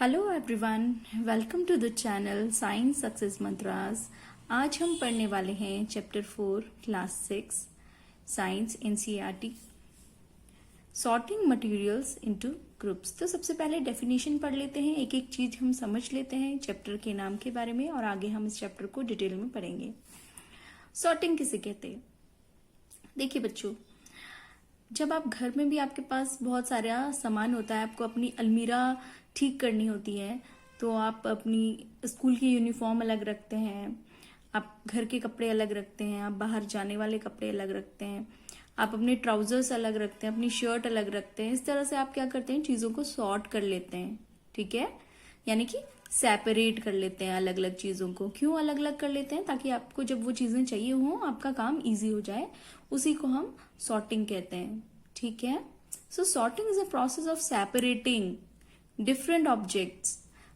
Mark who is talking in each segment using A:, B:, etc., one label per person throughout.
A: Hello everyone, welcome to the channel science success mantras. आज हम पढ़ने वाले हैं chapter 4 class 6 science NCERT sorting materials into groups. तो सबसे पहले डेफिनेशन पढ़ लेते हैं, एक एक चीज हम समझ लेते हैं चैप्टर के नाम के बारे में और आगे हम इस चैप्टर को डिटेल में पढ़ेंगे। सॉर्टिंग किसे कहते हैं? देखिए बच्चों, जब आप घर में भी आपके पास बहुत सारा सामान होता है, आपको अपनी अलमीरा ठीक करनी होती है, तो आप अपनी स्कूल की यूनिफॉर्म अलग रखते हैं, आप घर के कपड़े अलग रखते हैं, आप बाहर जाने वाले कपड़े अलग रखते हैं, आप अपने ट्राउजर्स अलग रखते हैं, अपनी शर्ट अलग रखते हैं। इस तरह से आप क्या करते हैं, चीजों को सॉर्ट कर लेते हैं। ठीक है, यानी कि सेपरेट कर लेते हैं अलग अलग चीजों को। क्यों अलग अलग कर लेते हैं? ताकि आपको जब वो चीजें चाहिए हो आपका काम इजी हो जाए, उसी को हम सॉर्टिंग कहते हैं। ठीक है, so sorting is a process of separating different objects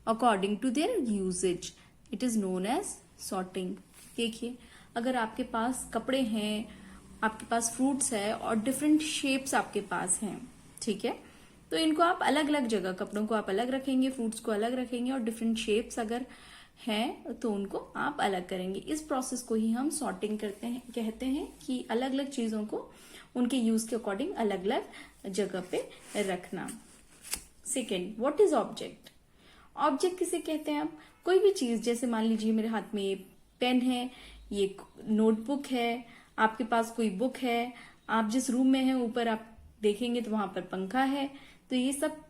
A: according to their usage. It is known as sorting. देखिए, अगर आपके पास कपड़े हैं, आपके पास फ्रूट्स है और डिफरेंट शेप्स आपके पास हैं, ठीक है, तो इनको आप अलग अलग जगह, कपड़ों को आप अलग रखेंगे, फ्रूट्स को अलग रखेंगे और डिफरेंट शेप्स अगर हैं तो उनको आप अलग करेंगे। इस प्रोसेस को ही हम सॉर्टिंग करते हैं, कहते हैं कि अलग अलग चीजों को उनके यूज के अकॉर्डिंग अलग अलग जगह पे रखना। Second, what is object? Object किसे कहते हैं? आप कोई भी चीज, जैसे मान लीजिए मेरे हाथ में ये पेन है, ये नोटबुक है, आपके पास कोई बुक है, आप जिस रूम में हैं ऊपर आप देखेंगे तो वहां पर पंखा है। तो ये सब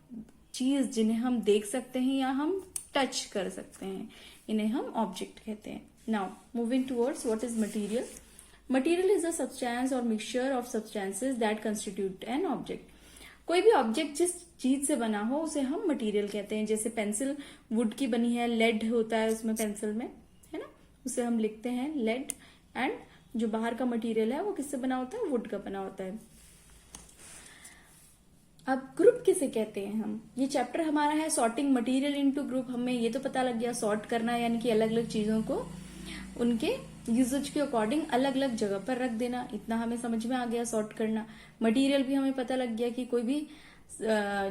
A: चीज जिन्हें हम देख सकते हैं या हम टच कर सकते हैं, इन्हें हम ऑब्जेक्ट कहते हैं। Now moving towards what is material. Material is a substance और mixture of substances that constitute an object. कोई भी ऑब्जेक्ट जिस चीज से बना हो उसे हम मटेरियल कहते हैं। जैसे पेंसिल वुड की बनी है, लेड होता है उसमें पेंसिल में, है ना, उसे हम लिखते हैं लेड। एंड जो बाहर का मटेरियल है वो किससे बना होता है? वुड का बना होता है। अब ग्रुप किसे कहते हैं हम? ये चैप्टर हमारा है सॉर्टिंग मटेरियल इनटू ग्रुप। हमें ये तो पता लग गया सॉर्ट करना यानी कि अलग अलग चीजों को उनके यूजेज के अकॉर्डिंग अलग अलग जगह पर रख देना, इतना हमें समझ में आ गया सॉर्ट करना। मटेरियल भी हमें पता लग गया कि कोई भी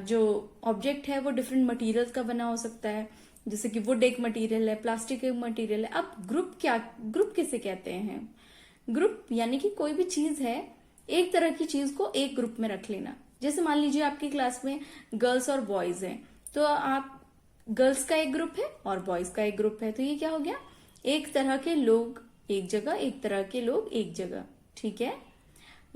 A: जो ऑब्जेक्ट है वो डिफरेंट मटेरियल्स का बना हो सकता है, जैसे कि वुड एक मटेरियल है, प्लास्टिक एक मटेरियल है। अब ग्रुप किसे कहते हैं? ग्रुप यानी कि कोई भी चीज है, एक तरह की चीज को एक ग्रुप में रख लेना। जैसे मान लीजिए आपकी क्लास में गर्ल्स और बॉयज हैं, तो आप गर्ल्स का एक ग्रुप है और बॉयज का एक ग्रुप है, तो ये क्या हो गया? एक तरह के लोग एक जगह, एक तरह के लोग एक जगह। ठीक है,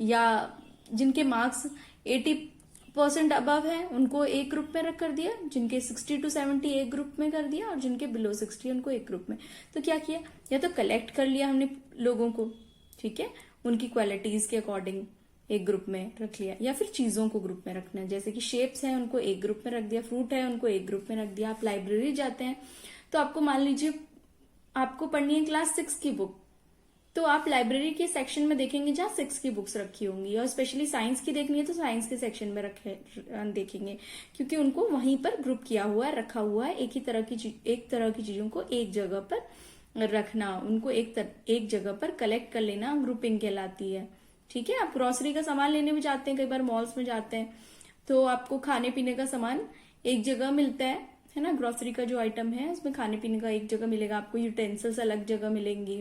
A: या जिनके मार्क्स 80% अबव है उनको एक ग्रुप में रख कर दिया, जिनके 60 to 70 एक ग्रुप में कर दिया और जिनके बिलो 60 उनको एक ग्रुप में। तो क्या किया, या तो कलेक्ट कर लिया हमने लोगों को, ठीक है, उनकी क्वालिटीज के अकॉर्डिंग एक ग्रुप में रख लिया, या फिर चीजों को ग्रुप में रखना, जैसे कि शेप्स हैं उनको एक ग्रुप में रख दिया, फ्रूट है उनको एक ग्रुप में रख दिया। आप लाइब्रेरी जाते हैं तो आपको मान लीजिए आपको पढ़नी है क्लास 6 की बुक, तो आप लाइब्रेरी के सेक्शन में देखेंगे जहां 6 की बुक्स रखी होंगी, और स्पेशली साइंस की देखनी है तो साइंस के सेक्शन में देखेंगे, क्योंकि उनको वहीं पर ग्रुप किया हुआ है, रखा हुआ है। एक तरह की चीजों को एक जगह पर रखना, उनको एक जगह पर कलेक्ट कर लेना ग्रुपिंग कहलाती है। ठीक है, आप ग्रोसरी का सामान लेने भी जाते हैं, कई बार मॉल्स में जाते हैं तो आपको खाने पीने का सामान एक जगह मिलता है ना, ग्रोसरी का जो आइटम है उसमें खाने पीने का एक जगह मिलेगा आपको, यूटेंसिल्स अलग जगह मिलेंगी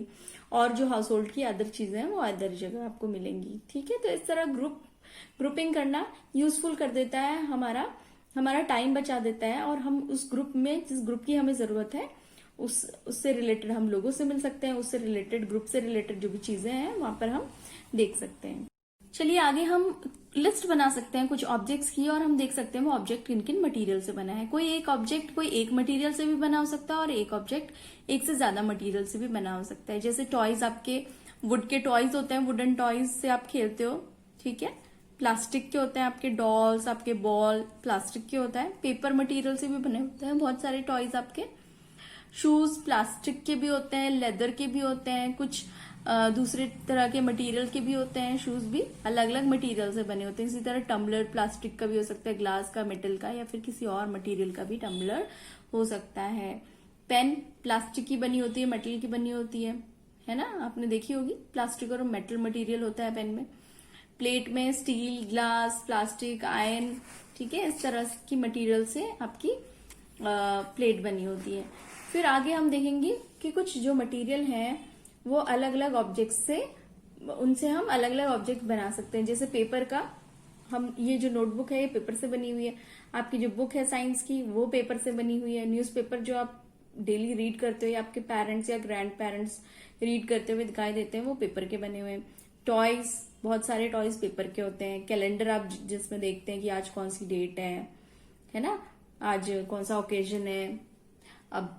A: और जो हाउस होल्ड की अदर चीजें हैं वो अदर जगह आपको मिलेंगी। ठीक है, तो इस तरह ग्रुपिंग करना यूजफुल कर देता है, हमारा टाइम बचा देता है, और हम उस ग्रुप में जिस ग्रुप की हमें जरूरत है उससे रिलेटेड हम लोगों से मिल सकते हैं, उससे रिलेटेड, ग्रुप से रिलेटेड जो भी चीजें हैं वहां पर हम देख सकते हैं। चलिए आगे हम लिस्ट बना सकते हैं कुछ ऑब्जेक्ट्स की, और हम देख सकते हैं वो ऑब्जेक्ट किन किन मटेरियल से बना है। कोई एक ऑब्जेक्ट कोई एक मटेरियल से भी बना हो सकता है और एक ऑब्जेक्ट एक से ज्यादा मटेरियल से भी बना हो सकता है। जैसे टॉयज, आपके वुड के टॉयज होते हैं, वुडन टॉयज से आप खेलते हो, ठीक है। प्लास्टिक के होते हैं आपके डॉल्स, आपके बॉल प्लास्टिक के होता है। पेपर मटेरियल से भी बने होते हैं बहुत सारे टॉयज आपके। शूज प्लास्टिक के भी होते हैं, लेदर के भी होते हैं, कुछ दूसरे तरह के मटेरियल के भी होते हैं। शूज भी अलग अलग मटेरियल से बने होते हैं। इसी तरह टम्बलर प्लास्टिक का भी हो सकता है, ग्लास का, मेटल का, या फिर किसी और मटेरियल का भी टम्बलर हो सकता है। पेन प्लास्टिक की बनी होती है, मेटल की बनी होती है ना, आपने देखी होगी, प्लास्टिक और मेटल मटेरियल होता है पेन में। प्लेट में स्टील, ग्लास, प्लास्टिक, आयरन, ठीक है, इस तरह की मटेरियल से आपकी प्लेट बनी होती है। फिर आगे हम देखेंगे कि कुछ जो मटेरियल हैं वो अलग अलग ऑब्जेक्ट से, उनसे हम अलग अलग ऑब्जेक्ट बना सकते हैं। जैसे पेपर का, हम ये जो नोटबुक है ये पेपर से बनी हुई है, आपकी जो बुक है साइंस की वो पेपर से बनी हुई है, न्यूज़पेपर जो आप डेली रीड करते हो या आपके पेरेंट्स या ग्रैंड पेरेंट्स रीड करते हुए दिखाई देते हैं वो पेपर के बने हुए हैं। टॉयज, बहुत सारे टॉयज पेपर के होते हैं। कैलेंडर आप जिसमें देखते हैं कि आज कौन सी डेट है ना, आज कौन सा ओकेजन है, अब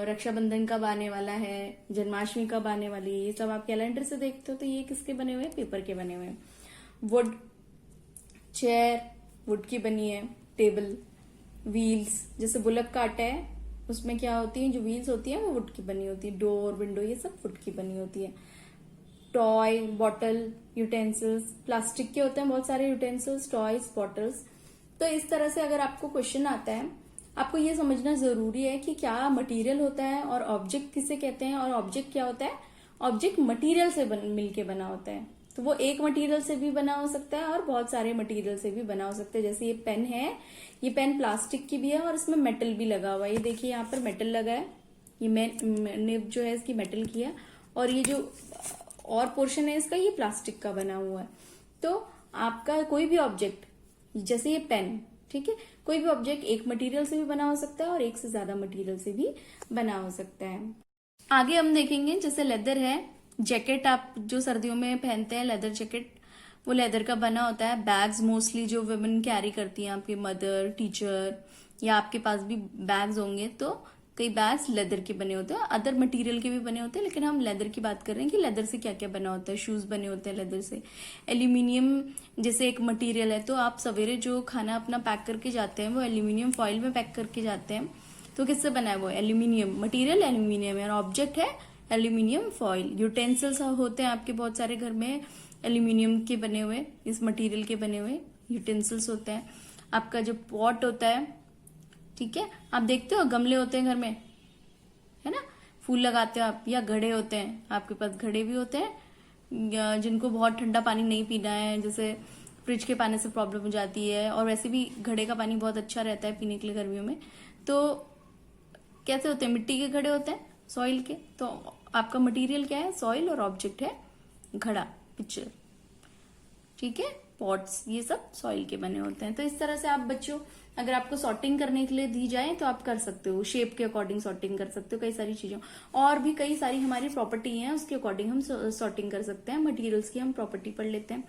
A: रक्षाबंधन कब आने वाला है, जन्माष्टमी कब आने वाली है, ये सब आप कैलेंडर से देखते हो। तो ये किसके बने हुए हैं? पेपर के बने हुए हैं। वुड, चेयर वुड की बनी है। टेबल, व्हील्स, जैसे बुलक का आटा है उसमें क्या होती है, जो व्हील्स होती है वो वुड की बनी होती है। डोर, विंडो, ये सब वुड की बनी होती है। टॉय, बॉटल, यूटेंसिल्स, प्लास्टिक के होते हैं बहुत सारे यूटेंसिल्स, टॉयज, बॉटल्स। तो इस तरह से अगर आपको क्वेश्चन आता है, आपको ये समझना जरूरी है कि क्या मटेरियल होता है और ऑब्जेक्ट किसे कहते हैं, और ऑब्जेक्ट क्या होता है। ऑब्जेक्ट मटेरियल से मिलके बना होता है, तो वो एक मटेरियल से भी बना हो सकता है और बहुत सारे मटेरियल से भी बना हो सकता है। जैसे ये पेन है, ये पेन प्लास्टिक की भी है और इसमें मेटल भी लगा हुआ है। ये देखिए यहाँ पर मेटल लगा है, ये निब जो है इसकी मेटल की है, और ये जो और पोर्शन है इसका ये प्लास्टिक का बना हुआ है। तो आपका कोई भी ऑब्जेक्ट, जैसे ये पेन, ठीक है, कोई भी ऑब्जेक्ट एक मटेरियल से भी बना हो सकता है और एक से ज्यादा मटेरियल से भी बना हो सकता है। आगे हम देखेंगे जैसे लेदर है, जैकेट आप जो सर्दियों में पहनते हैं, लेदर जैकेट, वो लेदर का बना होता है। बैग्स मोस्टली जो वुमेन कैरी करती हैं, आपकी मदर, टीचर, या आपके पास भी बैग्स होंगे तो कई बैग्स लेदर के बने होते हैं, अदर मटेरियल के भी बने होते हैं, लेकिन हम लेदर की बात कर रहे हैं कि लेदर से क्या क्या बना होता है। शूज बने होते हैं लेदर से। एल्यूमिनियम जैसे एक मटेरियल है, तो आप सवेरे जो खाना अपना पैक करके जाते हैं वो एल्यूमिनियम फॉइल में पैक करके जाते हैं, तो किससे बना है वो? एल्यूमिनियम। मटेरियल एल्यूमिनियम है और ऑब्जेक्ट है एल्यूमिनियम फॉइल। यूटेंसिल्स होते हैं आपके बहुत सारे घर में एल्यूमिनियम के बने हुए, इस मटेरियल के बने हुए यूटेंसिल्स होते हैं। आपका जो पॉट होता है, ठीक है, आप देखते हो गमले होते हैं घर में, है ना, फूल लगाते हो आप, या घड़े होते हैं आपके पास, घड़े भी होते हैं जिनको बहुत ठंडा पानी नहीं पीना है, जैसे फ्रिज के पानी से प्रॉब्लम हो जाती है, और वैसे भी घड़े का पानी बहुत अच्छा रहता है पीने के लिए गर्मियों में। तो कैसे होते हैं? मिट्टी के घड़े होते हैं, सॉइल के। तो आपका मटेरियल क्या है? सॉइल, और ऑब्जेक्ट है घड़ा, पिक्चर, ठीक है, पॉट्स, ये सब सॉइल के बने होते हैं। तो इस तरह से आप बच्चों, अगर आपको सॉर्टिंग करने के लिए दी जाए तो आप कर सकते हो, शेप के अकॉर्डिंग सॉर्टिंग कर सकते हो, कई सारी चीजों, और भी कई सारी हमारी प्रॉपर्टी है उसके अकॉर्डिंग हम सॉर्टिंग कर सकते हैं। मटेरियल्स की हम प्रॉपर्टी पढ़ लेते हैं।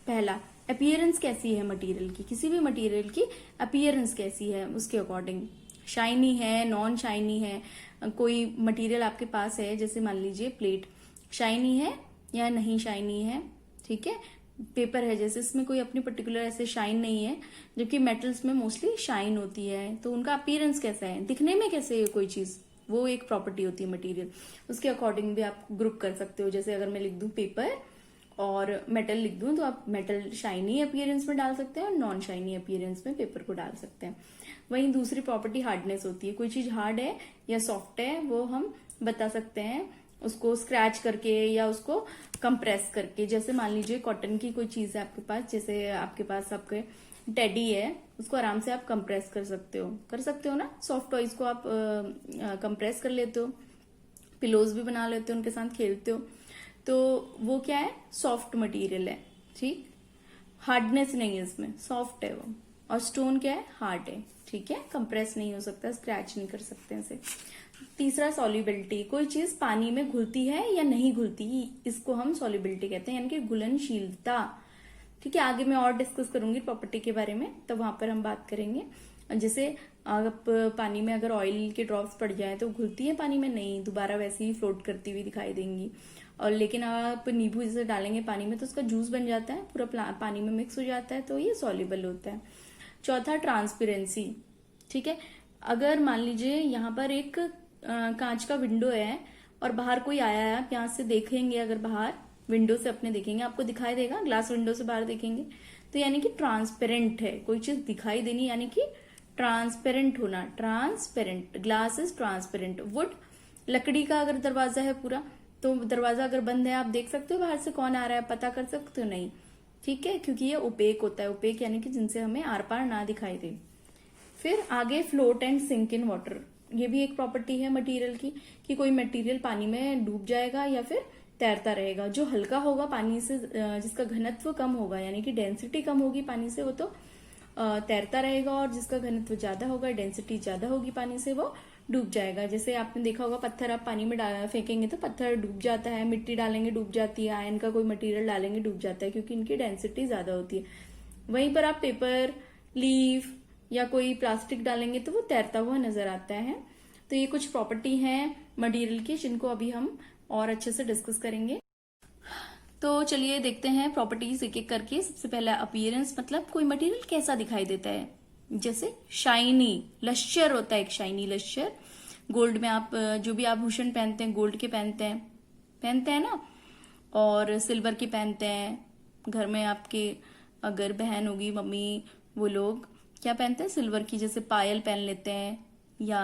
A: पहला, अपीयरेंस कैसी है मटेरियल की, किसी भी मटेरियल की अपीयरेंस कैसी है उसके अकॉर्डिंग। शाइनी है, नॉन शाइनी है। कोई मटेरियल आपके पास है, जैसे मान लीजिए प्लेट, शाइनी है या नहीं शाइनी है, ठीक है। पेपर है, जैसे इसमें कोई अपनी पर्टिकुलर ऐसे शाइन नहीं है, जबकि मेटल्स में मोस्टली शाइन होती है। तो उनका अपीयरेंस कैसा है, दिखने में कैसे है कोई चीज, वो एक प्रॉपर्टी होती है मटेरियल। उसके अकॉर्डिंग भी आप ग्रुप कर सकते हो। जैसे अगर मैं लिख दूं पेपर और मेटल लिख दूं, तो आप मेटल शाइनी अपीयरेंस में डाल सकते हैं और नॉन शाइनी अपीयरेंस में पेपर को डाल सकते हैं। वहीं दूसरी प्रॉपर्टी हार्डनेस होती है, कोई चीज हार्ड है या सॉफ्ट है वो हम बता सकते हैं उसको स्क्रैच करके या उसको कंप्रेस करके। जैसे मान लीजिए कॉटन की कोई चीज है आपके पास, जैसे आपके पास आपके टेडी है, उसको आराम से आप कंप्रेस कर सकते हो ना। सॉफ्ट टॉयज को आप कंप्रेस कर लेते हो, पिलोज भी बना लेते हो, उनके साथ खेलते हो, तो वो क्या है? सॉफ्ट मटेरियल है, ठीक, हार्डनेस नहीं है इसमें, सॉफ्ट है वो। और स्टोन क्या है? हार्ड है, ठीक है, कंप्रेस नहीं हो सकता, स्क्रैच नहीं कर सकते इसे। तीसरा, सॉल्युबिलिटी, कोई चीज पानी में घुलती है या नहीं घुलती, इसको हम सॉल्युबिलिटी कहते हैं, यानी कि घुलनशीलता, ठीक है। आगे मैं और डिस्कस करूंगी प्रॉपर्टी के बारे में, तो वहां पर हम बात करेंगे। जैसे आप पानी में अगर ऑयल के ड्रॉप्स पड़ जाए तो घुलती है पानी में? नहीं, दोबारा वैसे ही फ्लोट करती हुई दिखाई देंगी। और लेकिन आप नींबू जैसे डालेंगे पानी में तो उसका जूस बन जाता है, पूरा पानी में मिक्स हो जाता है, तो ये सॉल्युबल होता है। चौथा, ट्रांसपेरेंसी, ठीक है। अगर मान लीजिए यहाँ पर एक कांच का विंडो है और बाहर कोई आया है, आप यहाँ से देखेंगे, अगर बाहर विंडो से अपने देखेंगे आपको दिखाई देगा, ग्लास विंडो से बाहर देखेंगे तो यानी कि ट्रांसपेरेंट है, कोई चीज दिखाई देनी, यानी कि ट्रांसपेरेंट होना, transparent, glass is transparent. Would, लकड़ी का अगर दरवाजा है पूरा, तो दरवाजा अगर बंद है आप देख सकते हो बाहर से कौन आ रहा है, पता कर सकते हो? नहीं, ठीक है, क्योंकि ये ओपेक होता है। ओपेक यानी कि जिनसे हमें आर पार ना दिखाई दे। फिर आगे float and sink in water, ये भी एक प्रॉपर्टी है मटेरियल की कि कोई मटेरियल पानी में डूब जाएगा या फिर तैरता रहेगा। जो हल्का होगा पानी से, जिसका घनत्व कम होगा यानी कि डेंसिटी कम होगी पानी से, वो तो तैरता रहेगा, और जिसका घनत्व ज्यादा होगा, डेंसिटी ज्यादा होगी पानी से, वो डूब जाएगा। जैसे आपने देखा होगा पत्थर आप पानी में फेंकेंगे तो पत्थर डूब जाता है, मिट्टी डालेंगे डूब जाती है, आयन का कोई मटेरियल डालेंगे डूब जाता है, क्योंकि इनकी डेंसिटी ज्यादा होती है। वहीं पर आप पेपर, लीफ या कोई प्लास्टिक डालेंगे तो वो तैरता हुआ नजर आता है। तो ये कुछ प्रॉपर्टी हैं मटेरियल की जिनको अभी हम और अच्छे से डिस्कस करेंगे। तो चलिए देखते हैं प्रॉपर्टीज एक एक करके। सबसे पहला अपीयरेंस, मतलब कोई मटेरियल कैसा दिखाई देता है। जैसे शाइनी, लश्यर होता है एक शाइनी लश्यर। गोल्ड में आप जो भी आभूषण पहनते हैं गोल्ड के पहनते हैं ना, और सिल्वर के पहनते हैं। घर में आपके अगर बहन होगी, मम्मी, वो लोग क्या पहनते हैं, सिल्वर की, जैसे पायल पहन लेते हैं, या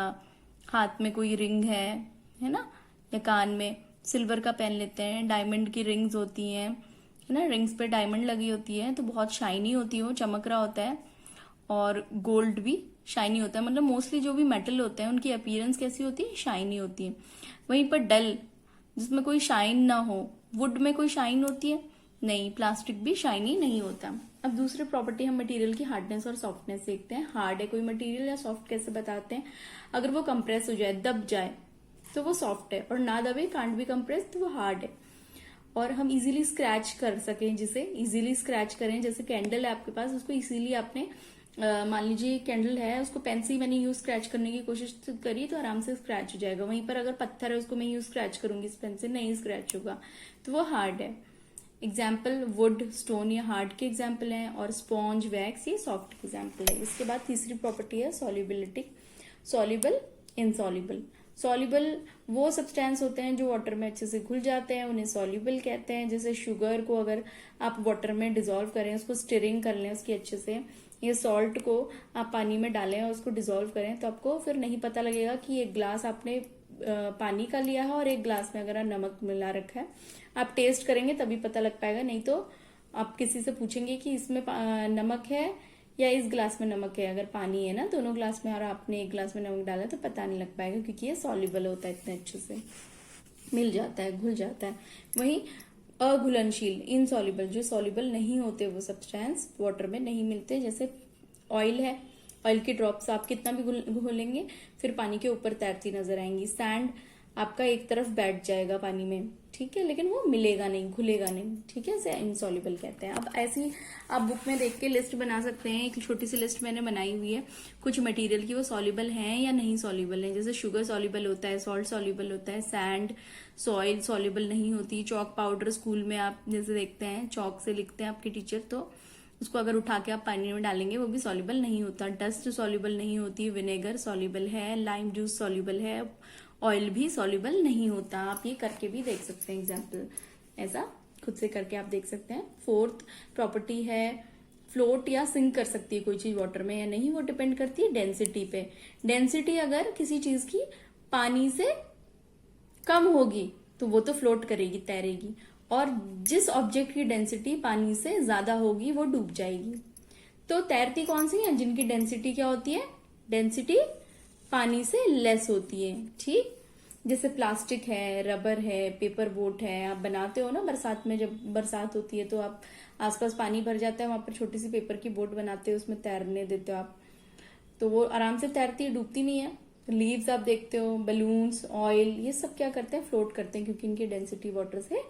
A: हाथ में कोई रिंग है ना, या कान में सिल्वर का पहन लेते हैं। डायमंड की रिंग्स होती हैं, है ना, रिंग्स पे डायमंड लगी होती है तो बहुत शाइनी होती है, वो चमक रहा होता है। और गोल्ड भी शाइनी होता है, मतलब मोस्टली जो भी मेटल होते हैं उनकी अपीयरेंस कैसी होती है, शाइनी होती है। वहीं पर डल, जिसमें कोई शाइन ना हो, वुड में कोई शाइन होती है नहीं, प्लास्टिक भी शाइनी नहीं होता। अब दूसरी प्रॉपर्टी हम मटेरियल की हार्डनेस और सॉफ्टनेस देखते हैं। हार्ड है कोई मटेरियल या सॉफ्ट कैसे बताते हैं। अगर वो कंप्रेस हो जाए, दब जाए, तो वो सॉफ्ट है, और ना दबे, कांट बी कंप्रेस, तो वो हार्ड है। और हम इजीली स्क्रैच कर सकें, जिसे इजीली स्क्रैच करें, जैसे कैंडल है आपके पास, उसको इजीली आपने मान लीजिए कैंडल है, उसको पेन से मैंने यूज स्क्रैच करने की कोशिश करी तो आराम से स्क्रैच हो जाएगा। वहीं पर अगर पत्थर है उसको मैं यूज स्क्रैच करूंगी इस पेन से, नहीं स्क्रैच होगा, तो वो हार्ड है। एग्जाम्पल वुड, स्टोन, ये हार्ड के एग्जाम्पल हैं, और स्पॉन्ज, वैक्स, ये सॉफ्ट के एग्जाम्पल है। इसके बाद तीसरी प्रॉपर्टी है सॉल्युबिलिटी, सॉल्युबल, इनसॉल्युबल। सॉल्युबल वो सब्सटेंस होते हैं जो वाटर में अच्छे से घुल जाते हैं, उन्हें सॉल्युबल कहते हैं। जैसे शुगर को अगर आप वाटर में डिसॉल्व करें, उसको स्टिरिंग कर लें उसकी अच्छे से, ये सॉल्ट को आप पानी में डालें और उसको डिसॉल्व करें, तो आपको फिर नहीं पता लगेगा कि एक ग्लास आपने पानी का लिया है और एक ग्लास में अगर नमक मिला रखा है। आप टेस्ट करेंगे तभी पता लग पाएगा, नहीं तो आप किसी से पूछेंगे कि इसमें नमक है या इस ग्लास में नमक है। अगर पानी है ना दोनों ग्लास में और आपने एक ग्लास में नमक डाला तो पता नहीं लग पाएगा, क्योंकि ये सॉल्युबल होता है, इतने अच्छे से मिल जाता है, घुल जाता है। वहीं अघुलनशील, इनसॉल्युबल, जो सॉल्युबल नहीं होते वो सब्सटेंस वाटर में नहीं मिलते। जैसे ऑयल है, ऑयल की ड्रॉप्स आप कितना भी घोलेंगे फिर पानी के ऊपर तैरती नजर आएंगी। सैंड आपका एक तरफ बैठ जाएगा पानी में, ठीक है, लेकिन वो मिलेगा नहीं, घुलेगा नहीं, ठीक है, इसे इनसॉल्युबल कहते हैं। अब ऐसी आप बुक में देख के लिस्ट बना सकते हैं, एक छोटी सी लिस्ट मैंने बनाई हुई है कुछ मटेरियल की, वो सॉल्युबल हैं या नहीं सॉल्युबल हैं। जैसे शुगर सॉल्युबल होता है, सॉल्ट सॉल्युबल होता है, सैंड, सॉइल सॉल्युबल नहीं होती। चौक पाउडर स्कूल में आप जैसे देखते हैं चौक से लिखते हैं आपके टीचर, तो उसको अगर उठा के आप पानी में डालेंगे वो भी सॉल्युबल नहीं होता। डस्ट सॉल्युबल नहीं होती, विनेगर सॉल्युबल है, लाइम जूस सॉल्युबल है, ऑयल भी सॉल्युबल नहीं होता। आप ये करके भी देख सकते हैं, एग्जाम्पल ऐसा खुद से करके आप देख सकते हैं। फोर्थ प्रॉपर्टी है फ्लोट या सिंक कर सकती है कोई चीज वाटर में या नहीं, वो डिपेंड करती है डेंसिटी पे। डेंसिटी अगर किसी चीज की पानी से कम होगी तो वो तो फ्लोट करेगी, तैरेगी, और जिस ऑब्जेक्ट की डेंसिटी पानी से ज्यादा होगी वो डूब जाएगी। तो तैरती कौन सी है, जिनकी डेंसिटी क्या होती है, डेंसिटी पानी से लेस होती है, ठीक। जैसे प्लास्टिक है, रबर है, पेपर बोट है, आप बनाते हो ना बरसात में, जब बरसात होती है तो आप आसपास पानी भर जाता है, वहां पर छोटी सी पेपर की बोट बनाते हो, उसमें तैरने देते हो आप, तो वो आराम से तैरती है, डूबती नहीं है। लीव्स आप देखते हो, बलून्स, ऑयल, ये सब क्या करते हैं, फ्लोट करते हैं, क्योंकि इनकी डेंसिटी वाटर से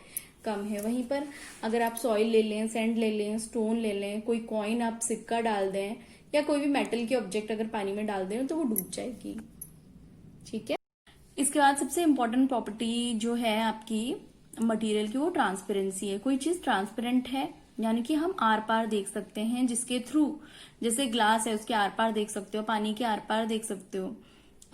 A: कम है। वहीं पर अगर आप सॉइल ले लें, सैंड ले लें, स्टोन ले लें, कोई कॉइन आप सिक्का डाल दें, या कोई भी मेटल की ऑब्जेक्ट अगर पानी में डाल दें तो वो डूब जाएगी, ठीक है। इसके बाद सबसे इंपॉर्टेंट प्रॉपर्टी जो है आपकी मटेरियल की, वो ट्रांसपेरेंसी है। कोई चीज ट्रांसपेरेंट है यानी कि हम आर पार देख सकते हैं, जिसके थ्रू, जैसे ग्लास है उसके आर पार देख सकते हो, पानी के आर पार देख सकते हो,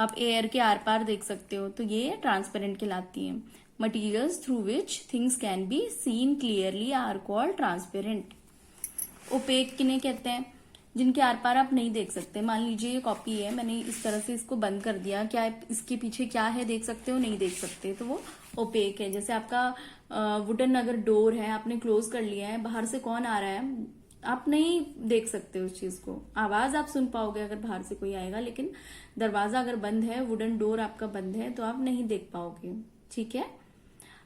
A: आप एयर के आर पार देख सकते हो, तो ये ट्रांसपेरेंट कहलाती है। Materials through which things can be seen clearly are called transparent. Opaque किन्हें कहते हैं, जिनके आर पार आप नहीं देख सकते। मान लीजिए ये कॉपी है, मैंने इस तरह से इसको बंद कर दिया, क्या इसके पीछे क्या है देख सकते हो, नहीं देख सकते, तो वो ओपेक है। जैसे आपका वुडन अगर डोर है, आपने क्लोज कर लिया है, बाहर से कौन आ रहा है, आप नहीं देख सकते उस चीज को। आवाज आप सुन पाओगे अगर बाहर से कोई आएगा, लेकिन दरवाजा अगर बंद है, वुडन डोर आपका बंद है, तो आप नहीं देख पाओगे। ठीक है,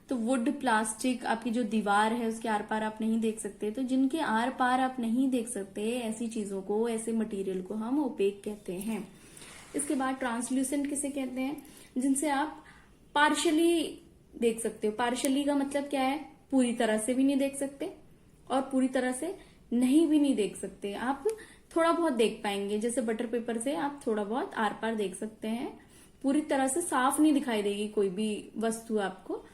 A: तो वुड, प्लास्टिक, आपकी जो दीवार है उसके आर पार आप नहीं देख सकते। तो जिनके आर पार आप नहीं देख सकते, ऐसी चीजों को, ऐसे मटेरियल को हम ओपेक कहते हैं। इसके बाद ट्रांसल्यूसेंट किसे कहते हैं? जिनसे आप पार्शली देख सकते हो। पार्शली का मतलब क्या है? पूरी तरह से भी नहीं देख सकते और पूरी तरह से नहीं देख सकते। आप थोड़ा बहुत देख पाएंगे, जैसे बटर पेपर से आप थोड़ा बहुत आर पार देख सकते हैं। पूरी तरह से साफ नहीं दिखाई देगी कोई भी वस्तु आपको,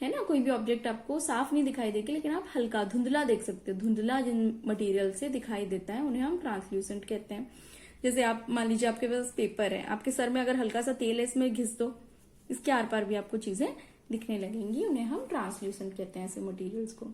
A: है ना, कोई भी ऑब्जेक्ट आपको साफ नहीं दिखाई देगी, लेकिन आप हल्का धुंधला देख सकते हो। धुंधला जिन मटेरियल से दिखाई देता है उन्हें हम ट्रांसल्यूसेंट कहते हैं। जैसे आप मान लीजिए आपके पास पेपर है, आपके सर में अगर हल्का सा तेल है, इसमें घिस दो, इसके आर पार भी आपको चीजें दिखने लगेंगी, उन्हें हम ट्रांसल्यूसेंट कहते हैं ऐसे मटेरियल्स को।